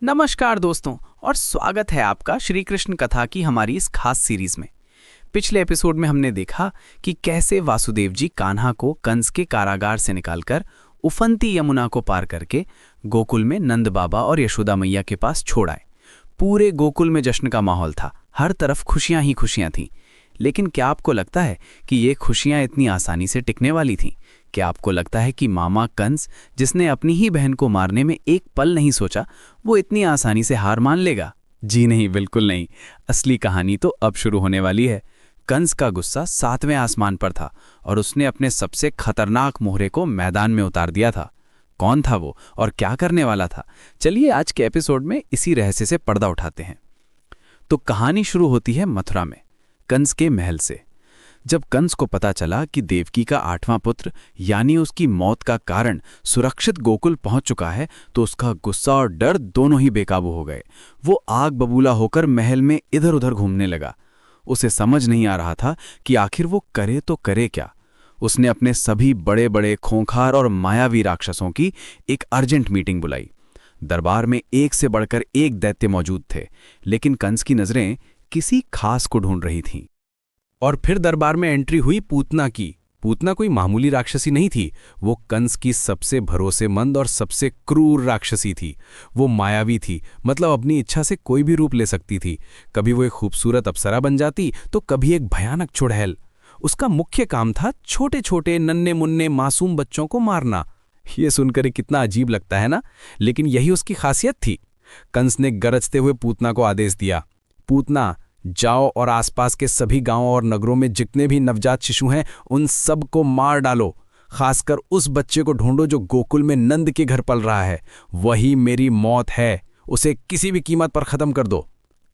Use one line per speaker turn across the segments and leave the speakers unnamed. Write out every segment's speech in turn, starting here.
नमस्कार दोस्तों और स्वागत है आपका श्री कृष्ण कथा की हमारी इस खास सीरीज में। पिछले एपिसोड में हमने देखा कि कैसे वासुदेव जी कान्हा को कंस के कारागार से निकालकर उफनती यमुना को पार करके गोकुल में नंद बाबा और यशोदा मैया के पास छोड़ आए। पूरे गोकुल में जश्न का माहौल था, हर तरफ खुशियां ही खुशियां थीं। लेकिन क्या आपको लगता है कि ये खुशियां इतनी आसानी से टिकने वाली थीं? क्या आपको लगता है कि मामा कंस, जिसने अपनी ही बहन को मारने में एक पल नहीं सोचा, वो इतनी आसानी से हार मान लेगा? जी नहीं, बिल्कुल नहीं। असली कहानी तो अब शुरू होने वाली है। कंस का गुस्सा 7वें आसमान पर था और उसने अपने सबसे खतरनाक मोहरे को मैदान में उतार दिया था। कौन था वो और क्या करने वाला था? चलिए आज के एपिसोड में इसी रहस्य से पर्दा उठाते हैं। तो कहानी शुरू होती है मथुरा में, कंस के महल से। जब कंस को पता चला कि देवकी का 8वां पुत्र यानी उसकी मौत का कारण सुरक्षित गोकुल पहुंच चुका है, तो उसका गुस्सा और डर दोनों ही बेकाबू हो गए। वो आग बबूला होकर महल में इधर उधर घूमने लगा। उसे समझ नहीं आ रहा था कि आखिर वो करे तो करे क्या। उसने अपने सभी बड़े बड़े खूंखार और मायावी राक्षसों की एक अर्जेंट मीटिंग बुलाई। दरबार में एक से बढ़कर एक दैत्य मौजूद थे, लेकिन कंस की नजरें किसी खास को ढूंढ रही थीं।
और फिर दरबार में एंट्री हुई पूतना की। पूतना कोई मामूली राक्षसी नहीं थी, वो कंस की सबसे भरोसेमंद और सबसे क्रूर राक्षसी थी। वो मायावी थी, मतलब अपनी इच्छा से कोई भी रूप ले सकती थी। कभी वो एक खूबसूरत अप्सरा बन जाती तो कभी एक भयानक चुड़ैल। उसका मुख्य काम था छोटे छोटे नन्हे मुन्ने मासूम बच्चों को मारना। ये सुनकर कितना अजीब लगता है ना, लेकिन यही उसकी खासियत थी। कंस ने गरजते हुए पूतना को आदेश दिया, पूतना जाओ और आसपास के सभी गांवों और नगरों में जितने भी नवजात शिशु हैं उन सब को मार डालो। खासकर उस बच्चे को ढूंढो जो गोकुल में नंद के घर पल रहा है। वही मेरी मौत है, उसे किसी भी कीमत पर खत्म कर दो।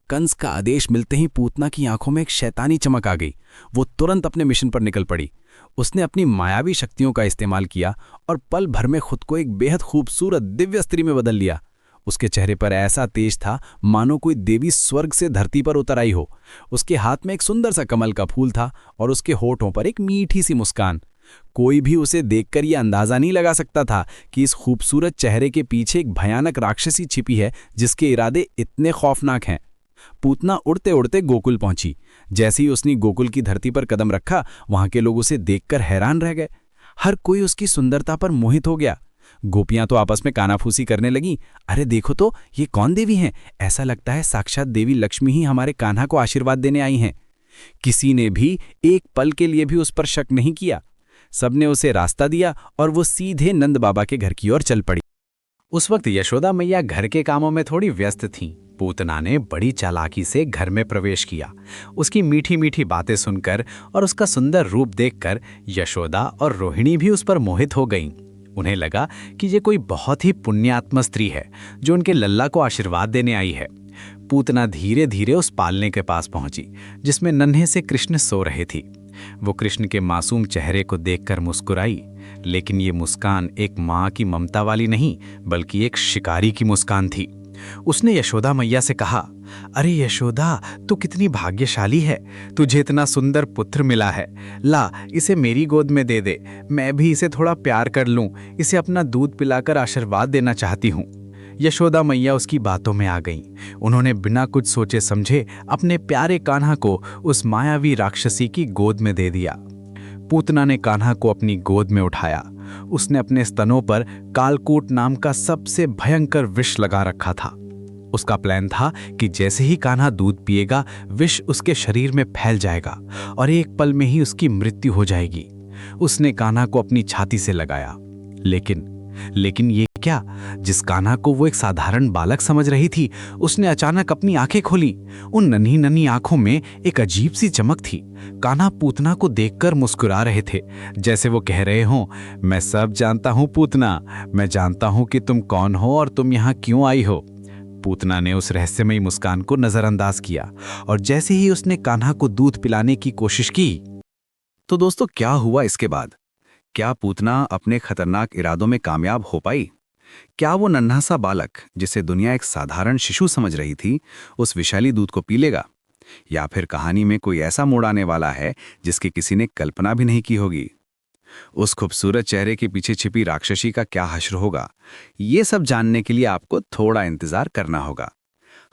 कंस का आदेश मिलते ही पूतना की आंखों में एक शैतानी चमक आ गई। वो तुरंत अपने मिशन पर निकल पड़ी। उसने अपनी मायावी शक्तियों का इस्तेमाल किया और पल भर में खुद को एक बेहद खूबसूरत दिव्य स्त्री में बदल लिया। उसके चेहरे पर ऐसा तेज था मानो कोई देवी स्वर्ग से धरती पर उतर आई हो। उसके हाथ में एक सुंदर सा कमल का फूल था और उसके होठों पर एक मीठी सी मुस्कान। कोई भी उसे देखकर यह अंदाजा नहीं लगा सकता था कि इस खूबसूरत चेहरे के पीछे एक भयानक राक्षसी छिपी है जिसके इरादे इतने खौफनाक हैं। पूतना उड़ते उड़ते गोकुल पहुंची। जैसे ही उसने गोकुल की धरती पर कदम रखा, वहां के लोग उसे देखकर हैरान रह गए। हर कोई उसकी सुंदरता पर मोहित हो गया। गोपियां तो आपस में कानाफूसी करने लगी, अरे देखो तो ये कौन देवी हैं? ऐसा लगता है साक्षात देवी लक्ष्मी ही हमारे कान्हा को आशीर्वाद देने आई हैं। किसी ने भी एक पल के लिए भी उस पर शक नहीं किया। सबने उसे रास्ता दिया और वो सीधे नंद बाबा के घर की ओर चल पड़ी। उस वक्त यशोदा मैया घर के कामों में थोड़ी व्यस्त थीं। पूतना ने बड़ी चालाकी से घर में प्रवेश किया। उसकी मीठी मीठी बातें सुनकर और उसका सुंदर रूप देखकर यशोदा और रोहिणी भी उस पर मोहित हो गईं। उन्हें लगा कि ये कोई बहुत ही पुण्यात्मा स्त्री है जो उनके लल्ला को आशीर्वाद देने आई है। पूतना धीरे धीरे उस पालने के पास पहुंची जिसमें नन्हे से कृष्ण सो रहे थी। वो कृष्ण के मासूम चेहरे को देखकर मुस्कुराई, लेकिन ये मुस्कान एक माँ की ममता वाली नहीं बल्कि एक शिकारी की मुस्कान थी। उसने यशोदा मैया से कहा, अरे यशोदा, तू कितनी भाग्यशाली है, तुझे इतना सुंदर पुत्र मिला है। ला, इसे मेरी गोद में दे दे, मैं भी इसे थोड़ा प्यार कर लूं, इसे अपना दूध पिलाकर आशीर्वाद देना चाहती हूँ। यशोदा मैया उसकी बातों में आ गईं। उन्होंने बिना कुछ सोचे समझे अपने प्यारे कान्हा को उस मायावी राक्षसी की गोद में दे दिया। पूतना ने कान्हा को अपनी गोद में उठाया। उसने अपने स्तनों पर कालकूट नाम का सबसे भयंकर विष लगा रखा था। उसका प्लान था कि जैसे ही कान्हा दूध पिएगा, विष उसके शरीर में फैल जाएगा और एक पल में ही उसकी मृत्यु हो जाएगी। उसने कान्हा को अपनी छाती से लगाया, लेकिन ये क्या? जिस कान्हा को वो एक साधारण बालक समझ रही थी, उसने अचानक अपनी आंखें खोली। उन नन्ही नन्ही आंखों में एक अजीब सी चमक थी। कान्हा पूतना को देखकर मुस्कुरा रहे थे, जैसे वो कह रहे हों, मैं सब जानता हूं पूतना, मैं जानता हूं कि तुम कौन हो और तुम यहाँ क्यों आई हो। पूतना ने उस रहस्यमयी मुस्कान को नजरअंदाज किया और जैसे ही उसने कान्हा को दूध पिलाने की कोशिश की।
तो दोस्तों, क्या हुआ इसके बाद? क्या पूतना अपने खतरनाक इरादों में कामयाब हो पाई? क्या वो नन्हा सा बालक, जिसे दुनिया एक साधारण शिशु समझ रही थी, उस विषैली दूध को पी लेगा? या फिर कहानी में कोई ऐसा मोड़ आने वाला है जिसकी किसी ने कल्पना भी नहीं की होगी? उस खूबसूरत चेहरे के पीछे छिपी राक्षसी का क्या हश्र होगा, ये सब जानने के लिए आपको थोड़ा इंतजार करना होगा।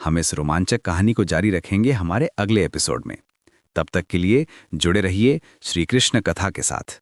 हम इस रोमांचक कहानी को जारी रखेंगे हमारे अगले एपिसोड में। तब तक के लिए जुड़े रहिए श्री कृष्ण कथा के साथ।